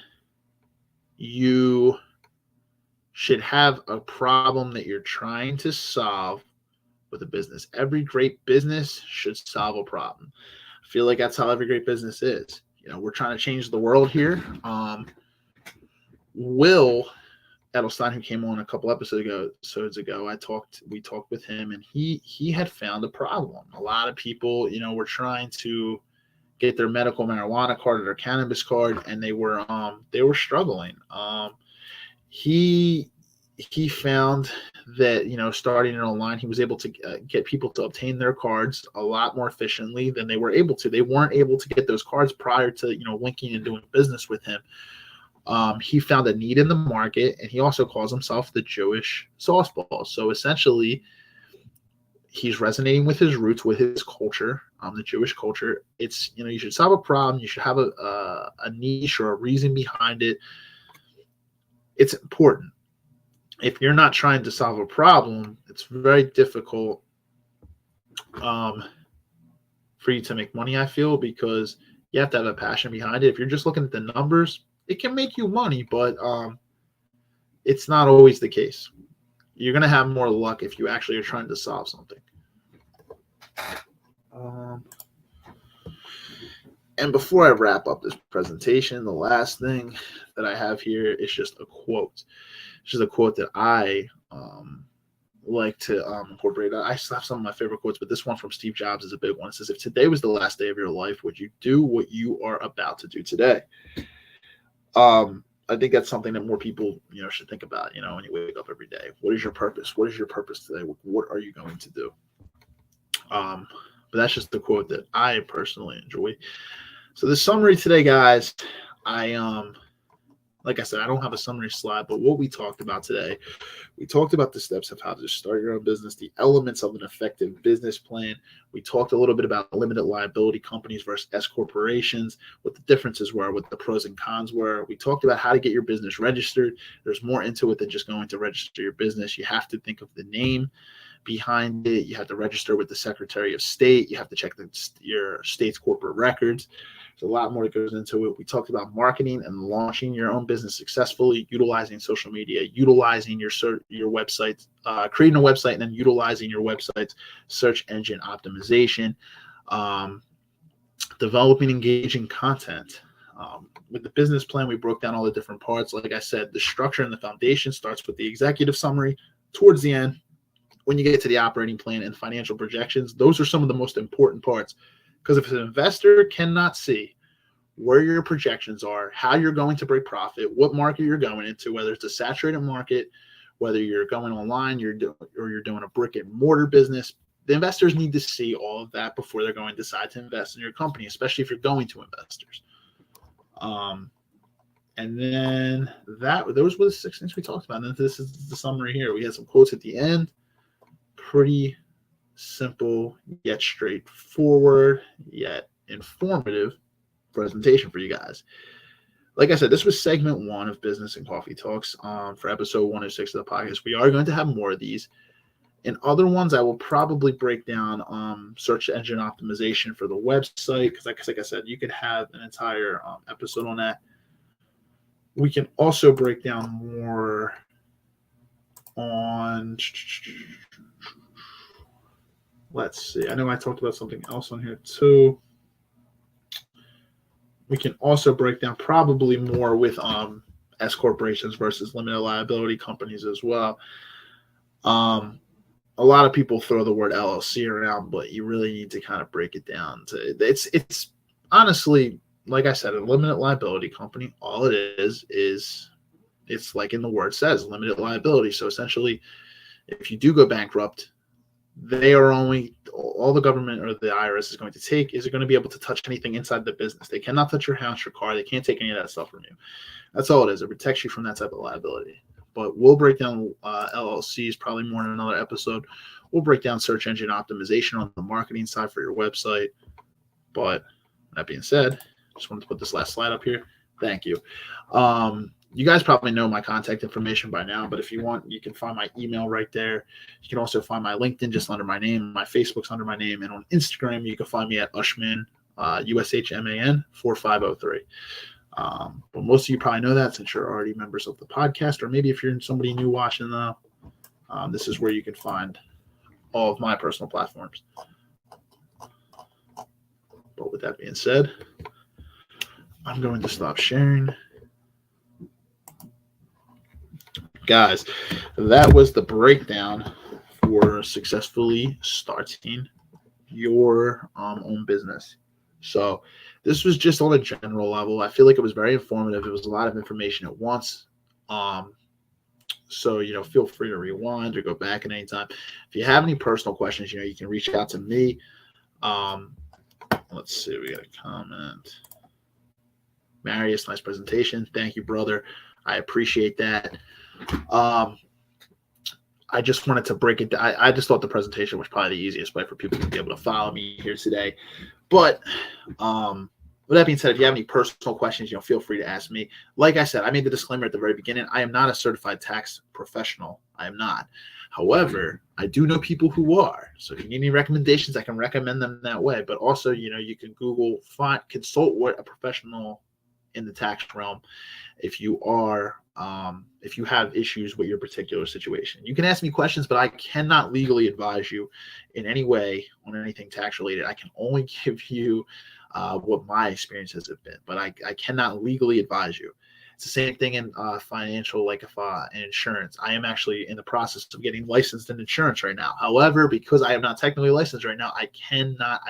You should have a problem that you're trying to solve with a business. Every great business should solve a problem. I feel like that's how every great business is. We're trying to change the world here. Will Edelstein, who came on a couple episodes ago, we talked with him, and he had found a problem. A lot of people, were trying to get their medical marijuana card or their cannabis card, and they were struggling. He found that, starting it online, he was able to get people to obtain their cards a lot more efficiently than they were able to. They weren't able to get those cards prior to, linking and doing business with him. He found a need in the market, and he also calls himself the Jewish sauceball. So essentially, he's resonating with his roots, with his culture, the Jewish culture. It's, you should solve a problem. You should have a niche or a reason behind it. It's important. If you're not trying to solve a problem, it's very difficult for you to make money, I feel, because you have to have a passion behind it. If you're just looking at the numbers, it can make you money, but it's not always the case. You're going to have more luck if you actually are trying to solve something. And before I wrap up this presentation, the last thing that I have here is just a quote. It's just a quote that I like to incorporate. I still have some of my favorite quotes, but this one from Steve Jobs is a big one. It says, "If today was the last day of your life, would you do what you are about to do today?" I think that's something that more people, should think about, when you wake up every day. What is your purpose? What is your purpose today? What are you going to do? But that's just the quote that I personally enjoy. So the summary today, guys, like I said, I don't have a summary slide, but what we talked about today, we talked about the steps of how to start your own business, the elements of an effective business plan. We talked a little bit about limited liability companies versus S corporations, what the differences were, what the pros and cons were. We talked about how to get your business registered. There's more into it than just going to register your business. You have to think of the name behind it. You have to register with the Secretary of State. You have to check your state's corporate records. There's a lot more that goes into it. We talked about marketing and launching your own business successfully, utilizing social media, utilizing your website, creating a website, and then utilizing your website's search engine optimization, developing engaging content. With the business plan, we broke down all the different parts. Like I said, the structure and the foundation starts with the executive summary. Towards the end, when you get to the operating plan and financial projections, those are some of the most important parts. Because if an investor cannot see where your projections are, how you're going to break profit, what market you're going into, whether it's a saturated market, whether you're going online, you're doing a brick and mortar business, the investors need to see all of that before they're going to decide to invest in your company, especially if you're going to investors. And then those were the 6 things we talked about. And then this is the summary here. We had some quotes at the end. Pretty simple, yet straightforward, yet informative presentation for you guys. Like I said, this was segment 1 of Business and Coffee Talks for episode 106 of the podcast. We are going to have more of these. In other ones, I will probably break down search engine optimization for the website, because like I said, you could have an entire episode on that. We can also break down more on, let's see, I know I talked about something else on here too. We can also break down probably more with S corporations versus limited liability companies as well. a lot of people throw the word LLC around, but you really need to kind of break it down. It's honestly, like I said, a limited liability company. All it is it's like in the word says, limited liability. So essentially, if you do go bankrupt, they are only, all the government or the IRS is going to take is going to be able to touch anything inside the business. They cannot touch your house, your car. They can't take any of that stuff from you. That's all it is. It protects you from that type of liability. But we'll break down LLCs probably more in another episode. We'll break down search engine optimization on the marketing side for your website. But that being said, just wanted to put this last slide up here. Thank you. You guys probably know my contact information by now, but if you want, you can find my email right there. You can also find my LinkedIn just under my name. My Facebook's under my name. And on Instagram, you can find me at Ushman, USHMAN 4503. But most of you probably know that since you're already members of the podcast, or maybe if you're somebody new watching, this is where you can find all of my personal platforms. But with that being said, I'm going to stop sharing. Guys, that was the breakdown for successfully starting your own business. So this was just on a general level. I feel like it was very informative. It was a lot of information at once. So, feel free to rewind or go back at any time. If you have any personal questions, you can reach out to me. Let's see. We got a comment. Marius, nice presentation. Thank you, brother. I appreciate that. I just wanted to break it down. I just thought the presentation was probably the easiest way for people to be able to follow me here today. But with that being said, if you have any personal questions, feel free to ask me. Like I said, I made the disclaimer at the very beginning. I am not a certified tax professional. I am not. However, I do know people who are. So if you need any recommendations, I can recommend them that way. But also, you can Google, consult with a professional in the tax realm if you are if you have issues with your particular situation. You can ask me questions, but I cannot legally advise you in any way on anything tax related. I can only give you what my experiences have been, but I cannot legally advise you. It's the same thing in financial, like if in insurance. I am actually in the process of getting licensed in insurance right now. However, because I am not technically licensed right now, I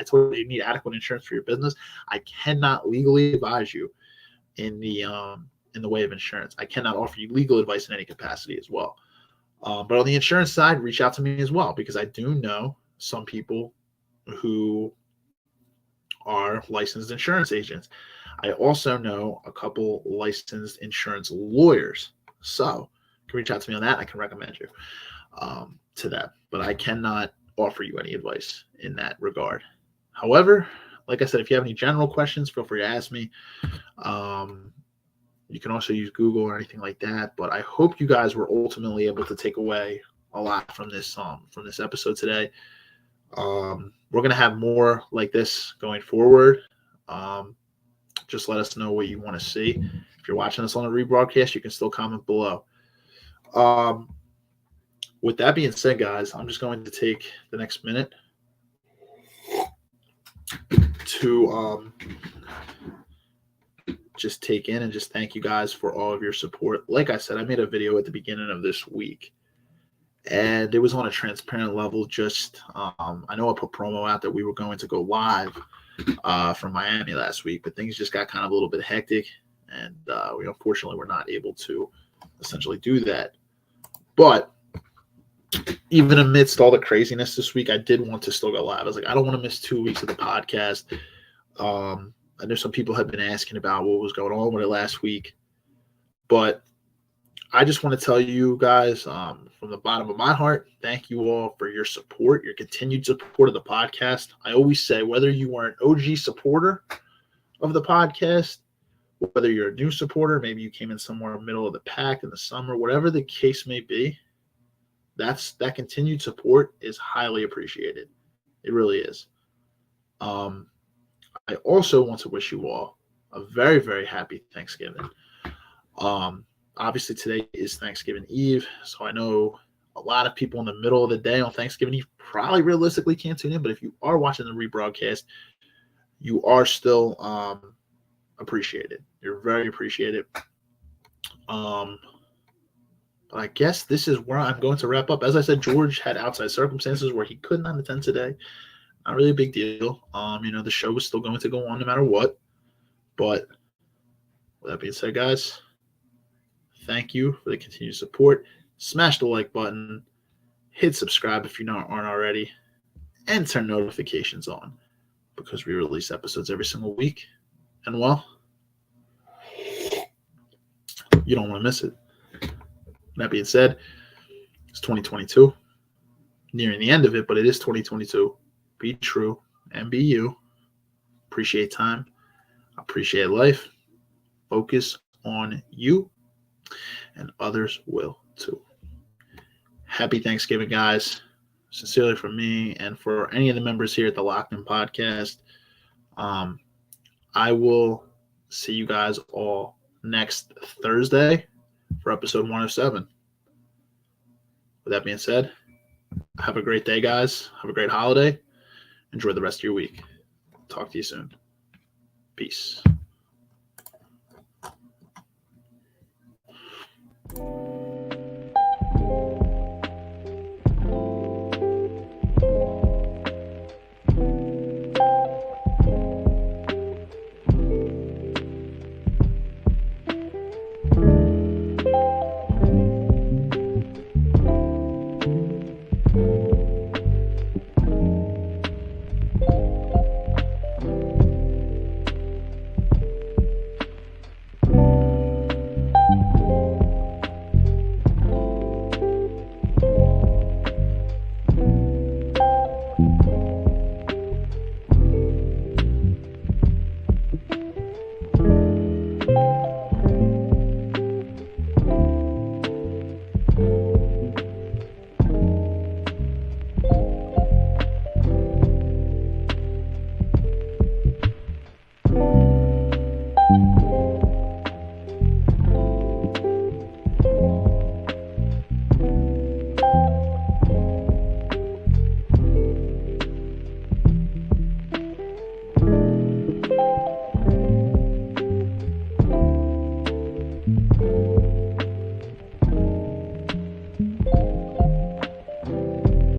told you need adequate insurance for your business. I cannot legally advise you in the way of insurance. I cannot offer you legal advice in any capacity as well. But on the insurance side, reach out to me as well, because I do know some people who are licensed insurance agents. I also know a couple licensed insurance lawyers. So you can reach out to me on that. I can recommend you to that. But I cannot offer you any advice in that regard. However, like I said, if you have any general questions, feel free to ask me. You can also use Google or anything like that. But I hope you guys were ultimately able to take away a lot from this episode today. We're going to have more like this going forward. Just let us know what you want to see. If you're watching this on a rebroadcast, you can still comment below. With that being said, guys, I'm just going to take the next minute to just take in and just thank you guys for all of your support. Like I said, I made a video at the beginning of this week, and it was on a transparent level. Just I know I put promo out that we were going to go live from Miami last week, but things just got kind of a little bit hectic, and we unfortunately were not able to essentially do that. But even amidst all the craziness this week, I did want to still go live. I was like, I don't want to miss 2 weeks of the podcast. I know some people have been asking about what was going on with it last week, but I just want to tell you guys from the bottom of my heart, thank you all for your support, your continued support of the podcast. I always say, whether you are an OG supporter of the podcast, whether you're a new supporter, maybe you came in somewhere middle of the pack in the summer, whatever the case may be, that continued support is highly appreciated. It really is. I also want to wish you all a very, very happy Thanksgiving. Obviously, today is Thanksgiving Eve, so I know a lot of people in the middle of the day on Thanksgiving Eve probably realistically can't tune in, but if you are watching the rebroadcast, you are still appreciated. You're very appreciated. But I guess this is where I'm going to wrap up. As I said, George had outside circumstances where he could not attend today. Not really a big deal. The show was still going to go on no matter what. But with that being said, guys, thank you for the continued support. Smash the like button. Hit subscribe if you aren't already. And turn notifications on because we release episodes every single week. And, well, you don't want to miss it. That being said, it's 2022. Nearing the end of it, but it is 2022. Be true and be you. Appreciate time. Appreciate life. Focus on you, and others will too. Happy Thanksgiving, guys. Sincerely from me and for any of the members here at the Locked In Podcast. I will see you guys all next Thursday for episode 107. With that being said, have a great day, guys. Have a great holiday. Enjoy the rest of your week. Talk to you soon. Peace.